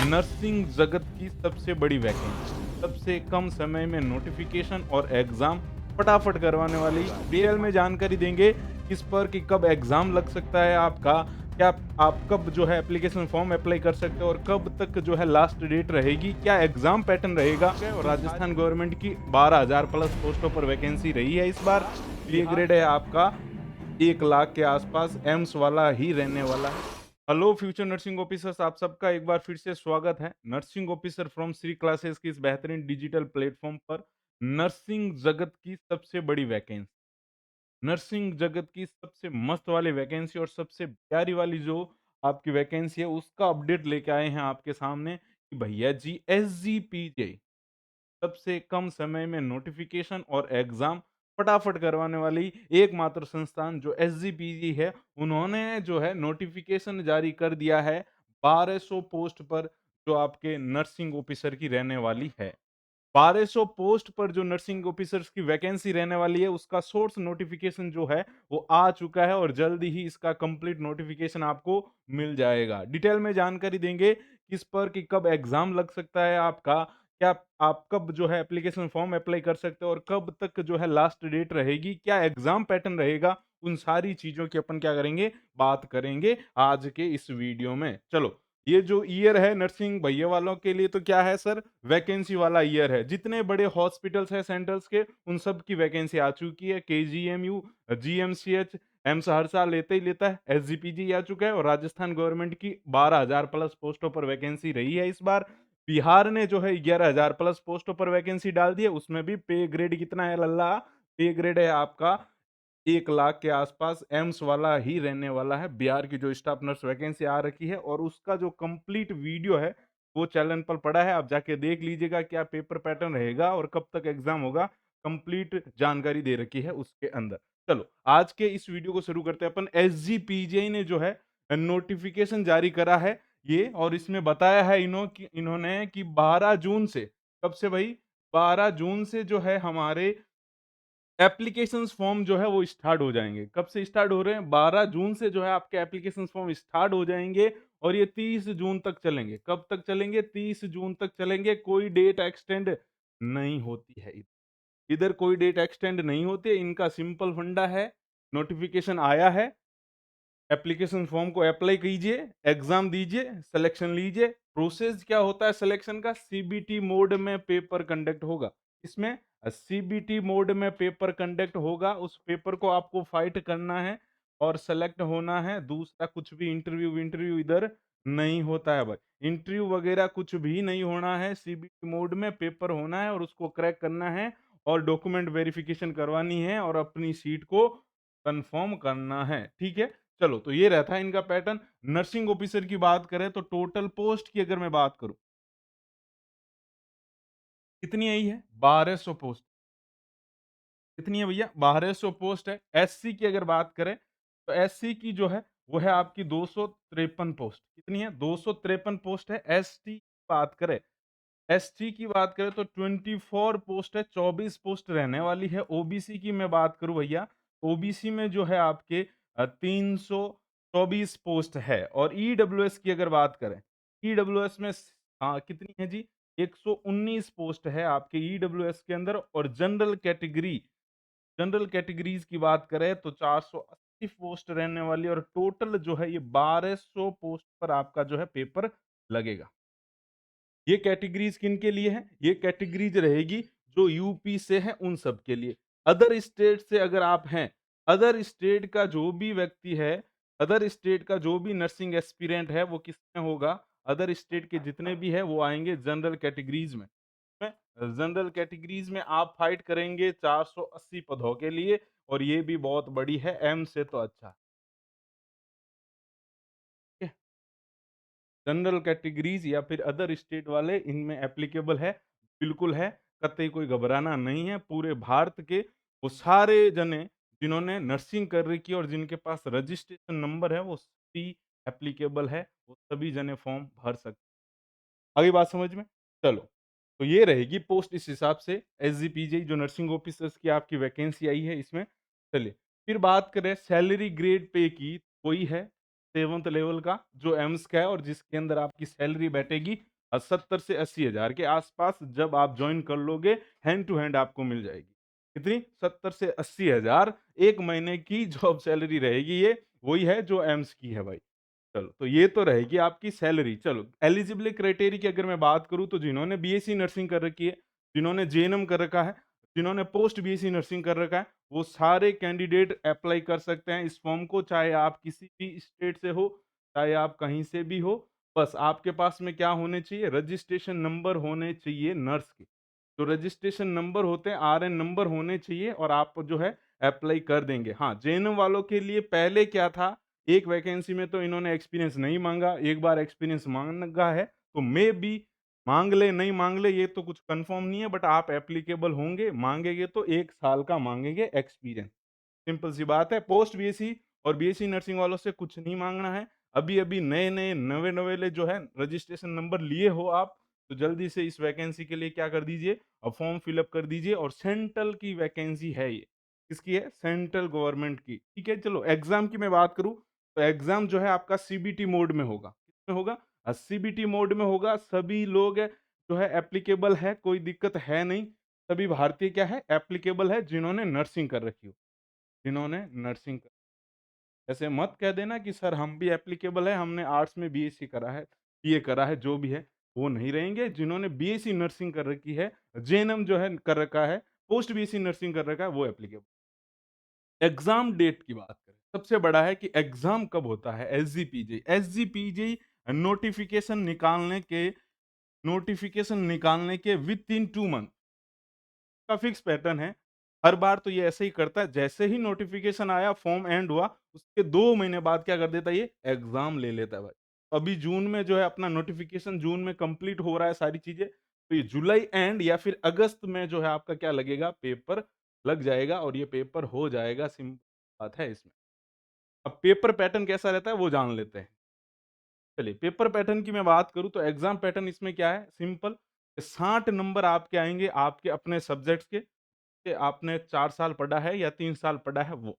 Nursing जगत की सबसे बड़ी वैकेंसी, सबसे कम समय में नोटिफिकेशन और एग्जाम फटाफट करवाने वाली डिटेल में जानकारी देंगे। किस पर कि कब एग्जाम लग सकता है आपका, क्या आप कब जो है एप्लीकेशन फॉर्म अप्लाई कर सकते हो और कब तक जो है लास्ट डेट रहेगी, क्या एग्जाम पैटर्न रहेगा। और राजस्थान गवर्नमेंट की 12,000 प्लस पोस्टों पर वैकेंसी रही है इस बार। पे ग्रेड है आपका 1 लाख के आसपास, एम्स वाला ही रहने वाला है। हेलो फ्यूचर नर्सिंग ऑफिसर्स, आप सबका एक बार फिर से स्वागत है nursing officer from Shri classes की इस बेहतरीन डिजिटल प्लेटफॉर्म पर। नर्सिंग जगत की सबसे बड़ी वैकेंसी, नर्सिंग जगत की सबसे मस्त वाली वैकेंसी और सबसे प्यारी वाली जो आपकी वैकेंसी है उसका अपडेट लेके आए हैं आपके सामने कि भैया जी SGPJ सबसे कम समय में नोटिफिकेशन और एग्जाम फटाफट करवाने वाली एकमात्र संस्थान जो SGPG है, उन्होंने जो है नोटिफिकेशन जारी कर दिया है 1200 पोस्ट पर, जो आपके नर्सिंग ऑफिसर की रहने वाली है। 1200 पोस्ट पर जो नर्सिंग ऑफिसर्स की वैकेंसी रहने वाली है, उसका सोर्स नोटिफिकेशन जो है वो आ चुका है और जल्दी ही इसका कंप्लीट नोटिफिकेशन आपको मिल जाएगा। डिटेल में जानकारी देंगे किस पर कि कब एग्जाम लग सकता है आपका, क्या आप कब जो है एप्लीकेशन फॉर्म अप्लाई कर सकते हो और कब तक जो है लास्ट डेट रहेगी, क्या एग्जाम पैटर्न रहेगा। उन सारी चीजों की अपन क्या करेंगे, बात करेंगे आज के इस वीडियो में। चलो, ये जो ईयर है नर्सिंग भैया वालों के लिए तो क्या है सर, वैकेंसी वाला ईयर है। जितने बड़े हॉस्पिटल्स हैं सेंट्रल्स के, उन सब की वैकेंसी आ चुकी है। KGMU, GMCH, एम्स हर साल लेते ही लेता है। SGPG आ चुका है और राजस्थान गवर्नमेंट की 12,000 प्लस पोस्टों पर वैकेंसी रही है इस बार। बिहार ने जो है 11,000 प्लस पोस्टों पर वैकेंसी डाल दी है। उसमें भी पे ग्रेड कितना है लल्ला, पे ग्रेड है आपका 1 लाख के आसपास, एम्स वाला ही रहने वाला है। बिहार की जो स्टाफ नर्स वैकेंसी आ रखी है और उसका जो कंप्लीट वीडियो है वो चैनल पर पड़ा है, आप जाके देख लीजिएगा क्या पेपर पैटर्न रहेगा और कब तक एग्जाम होगा। कंप्लीट जानकारी दे रखी है उसके अंदर। चलो, आज के इस वीडियो को शुरू करते हैं अपन। SGPJ ने जो है नोटिफिकेशन जारी करा है ये, और इसमें बताया है इन्होंने कि 12 जून से, कब से भाई, 12 जून से जो है हमारे एप्लीकेशंस फॉर्म जो है वो स्टार्ट हो जाएँगे। कब से स्टार्ट हो रहे हैं? 12 जून से जो है आपके एप्लीकेशंस फॉर्म स्टार्ट हो जाएँगे और ये 30 जून तक चलेंगे। कब तक चलेंगे? 30 जून तक चलेंगे। कोई डेट एक्सटेंड नहीं होती है इधर कोई डेट एक्सटेंड नहीं होती है। इनका सिंपल फंडा है, नोटिफ़िकेशन आया है, एप्लीकेशन फॉर्म को अप्लाई कीजिए, एग्ज़ाम दीजिए, सिलेक्शन लीजिए। प्रोसेस क्या होता है सिलेक्शन का? CBT मोड में पेपर कंडक्ट होगा। इसमें CBT मोड में पेपर कंडक्ट होगा। उस पेपर को आपको फाइट करना है और सेलेक्ट होना है। दूसरा कुछ भी इंटरव्यू विंटरव्यू इधर नहीं होता है भाई। इंटरव्यू वगैरह कुछ भी नहीं होना है। CBT मोड में पेपर होना है और उसको क्रैक करना है और डॉक्यूमेंट वेरिफिकेशन करवानी है और अपनी सीट को कंफर्म करना है। ठीक है? चलो, तो ये रहता है इनका पैटर्न। नर्सिंग ऑफिसर की बात करें तो टोटल पोस्ट की अगर मैं बात करूं, कितनी आई है? 1200 पोस्ट। कितनी है भैया? 1200 पोस्ट है। SC की अगर बात करें तो SC की जो है वो है आपकी 253 पोस्ट। कितनी है? 253 पोस्ट है। ST की बात करें, ST की बात करें तो 24 पोस्ट है, 24 पोस्ट रहने वाली है। OBC की मैं बात करूं भैया, OBC में जो है आपके 324 पोस्ट है। और EWS की अगर बात करें, EWS में कितनी है जी? 119 पोस्ट है आपके EWS के अंदर। और जनरल कैटेगरीज की बात करें तो 480 पोस्ट रहने वाली है और टोटल जो है ये 1200 पोस्ट पर आपका जो है पेपर लगेगा। ये कैटेगरीज किन के लिए है? ये कैटेगरीज रहेगी जो यूपी से है उन सब के लिए। अदर स्टेट से अगर आप हैं, अदर स्टेट का जो भी व्यक्ति है, अदर स्टेट का जो भी नर्सिंग एस्पिरेंट है वो किस में होगा? अदर स्टेट के जितने भी है वो आएंगे जनरल कैटेगरीज में। जनरल कैटेगरीज में आप फाइट करेंगे 480 पदों के लिए और ये भी बहुत बड़ी है, एम से तो अच्छा। ठीक है? जनरल कैटेगरीज या फिर अदर स्टेट वाले इनमें एप्लीकेबल है, बिल्कुल है। कतई कोई घबराना नहीं है। पूरे भारत के वो सारे जने जिन्होंने नर्सिंग कर रखी है और जिनके पास रजिस्ट्रेशन नंबर है वो सभी एप्लीकेबल है, वो सभी जने फॉर्म भर सकते। आगे बात समझ में? चलो, तो ये रहेगी पोस्ट इस हिसाब से। SGPJ जो नर्सिंग ऑफिसर्स की आपकी वैकेंसी आई है इसमें। चलिए, फिर बात करें सैलरी ग्रेड पे की, वही है 7th लेवल का जो एम्स का है और जिसके अंदर आपकी सैलरी बैठेगी 70 से 80,000 के आसपास जब आप जॉइन कर लोगे, हैंड टू हैंड आपको मिल जाएगी। कितनी? 70 से 80,000 1 महीने की जॉब सैलरी रहेगी ये, वही है जो एम्स की है भाई। चलो, तो ये तो रहेगी आपकी सैलरी। चलो, एलिजिबिलिटी क्राइटेरिया की अगर मैं बात करूँ तो जिन्होंने बीएससी नर्सिंग कर रखी है, जिन्होंने जेएनएम कर रखा है, जिन्होंने पोस्ट बीएससी नर्सिंग कर रखा है, वो सारे कैंडिडेट अप्लाई कर सकते हैं इस फॉर्म को, चाहे आप किसी भी स्टेट से हो, चाहे आप कहीं से भी हो। बस आपके पास में क्या होने चाहिए? रजिस्ट्रेशन नंबर होने चाहिए नर्स के। तो रजिस्ट्रेशन नंबर होते हैं, आरएन नंबर होने चाहिए और आप जो है अप्लाई कर देंगे। हाँ, जेएनएम वालों के लिए पहले क्या था, एक वैकेंसी में तो इन्होंने एक्सपीरियंस नहीं माँगा, एक बार एक्सपीरियंस माँगा है, तो मेबी माँग ले, नहीं माँग ले, ये तो कुछ कन्फर्म नहीं है, बट आप एप्लीकेबल होंगे, माँगेंगे तो 1 साल का माँगेंगे एक्सपीरियंस। सिंपल सी बात है, पोस्ट बीएससी और बीएससी नर्सिंग वालों से कुछ नहीं माँगना है। अभी-अभी नए-नए, नवे-नवेले जो है रजिस्ट्रेशन नंबर लिए हो आप, तो जल्दी से इस वैकेंसी के लिए क्या कर दीजिए, फॉर्म फिल अप कर दीजिए और सेंट्रल की वैकेंसी है ये। किसकी है? सेंट्रल गवर्नमेंट की। ठीक है, चलो एग्ज़ाम की मैं बात करूँ, तो एग्ज़ाम जो है आपका सीबीटी मोड में होगा। किसमें होगा? सीबीटी मोड में होगा। सभी लोग जो है एप्लीकेबल है, कोई दिक्कत है नहीं। सभी भारतीय क्या है? एप्लीकेबल है जिन्होंने नर्सिंग कर रखी हो। जिन्होंने नर्सिंग ऐसे मत कह देना कि सर हम भी एप्लीकेबल है, हमने आर्ट्स में बीएससी करा है, बीए करा है, जो भी है, वो नहीं रहेंगे। जिन्होंने बीएससी नर्सिंग कर रखी है, जेएनएम जो है कर रखा है, पोस्ट बीएससी नर्सिंग कर रखा है, वो एप्लीकेबल। एग्ज़ाम डेट की बात करें, सबसे बड़ा है कि एग्ज़ाम कब होता है? एसजीपीजी। एसजीपीजी नोटिफ़िकेशन निकालने के विथिन 2 मंथ का फिक्स पैटर्न है। हर बार तो ये ऐसे ही करता है, जैसे ही नोटिफ़िकेशन आया, फॉर्म एंड हुआ, उसके 2 महीने बाद क्या कर देता है ये, एग्ज़ाम ले लेता है भाई। अभी जून में जो है अपना नोटिफ़िकेशन जून में कंप्लीट हो रहा है सारी चीज़ें, तो ये जुलाई एंड या फिर अगस्त में जो है आपका क्या लगेगा, पेपर लग जाएगा और ये पेपर हो जाएगा, सिंपल बात है इसमें। अब पेपर पैटर्न कैसा रहता है वो जान लेते हैं। चलिए, पेपर पैटर्न की मैं बात करूँ तो एग्ज़ाम पैटर्न इसमें क्या है, सिंपल 60 नंबर आपके आएँगे आपके अपने सब्जेक्ट्स के। कि आपने 4 साल पढ़ा है या 3 साल पढ़ा है वो।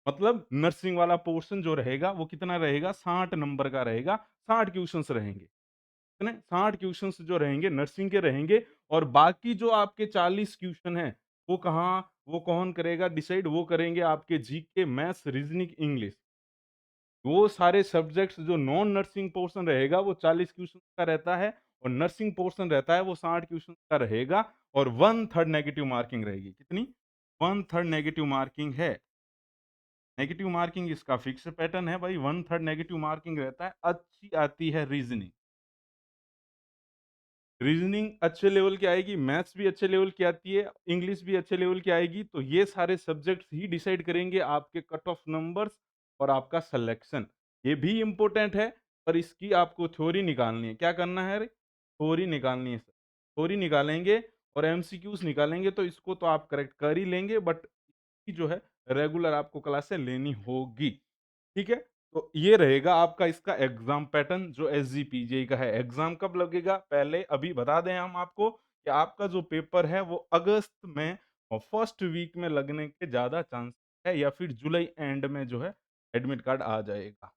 मतलब नर्सिंग वाला पोर्शन जो रहेगा वो कितना रहेगा, 60 नंबर का रहेगा, 60 क्वेश्चन्स रहेंगे। कितने? 60 क्वेश्चन्स जो रहेंगे नर्सिंग के रहेंगे और बाकी जो आपके 40 क्वेश्चन हैं, वो कौन करेगा डिसाइड, वो करेंगे आपके जीके, मैथ्स, रीज़निंग, इंग्लिश। वो सारे सब्जेक्ट्स जो नॉन नर्सिंग पोर्शन रहेगा वो 40 क्वेश्चन का रहता है और नर्सिंग पोर्शन रहता है वो 60 क्वेश्चन का रहेगा और 1/3 नेगेटिव मार्किंग रहेगी। कितनी? 1/3 नेगेटिव मार्किंग है। नेगेटिव मार्किंग इसका फिक्स पैटर्न है भाई, 1/3 नेगेटिव मार्किंग रहता है। अच्छी आती है रीज़निंग। रीजनिंग अच्छे लेवल की आएगी, मैथ्स भी अच्छे लेवल की आती है, इंग्लिश भी अच्छे लेवल की आएगी, तो ये सारे सब्जेक्ट्स ही डिसाइड करेंगे आपके कट ऑफ नंबर्स और आपका सिलेक्शन। ये भी इम्पोर्टेंट है, पर इसकी आपको थ्योरी निकालनी है। क्या करना है रे? थ्योरी निकालनी है सर। थ्योरी निकालेंगे और एमसीक्यूज निकालेंगे तो इसको तो आप करेक्ट कर ही लेंगे, बट जो है रेगुलर आपको क्लासें लेनी होगी। ठीक है? तो ये रहेगा आपका इसका एग्ज़ाम पैटर्न जो एसजीपीजे का है। एग्ज़ाम कब लगेगा? पहले अभी बता दें हम आपको कि आपका जो पेपर है वो अगस्त में और फर्स्ट वीक में लगने के ज़्यादा चांस है या फिर जुलाई एंड में जो है एडमिट कार्ड आ जाएगा।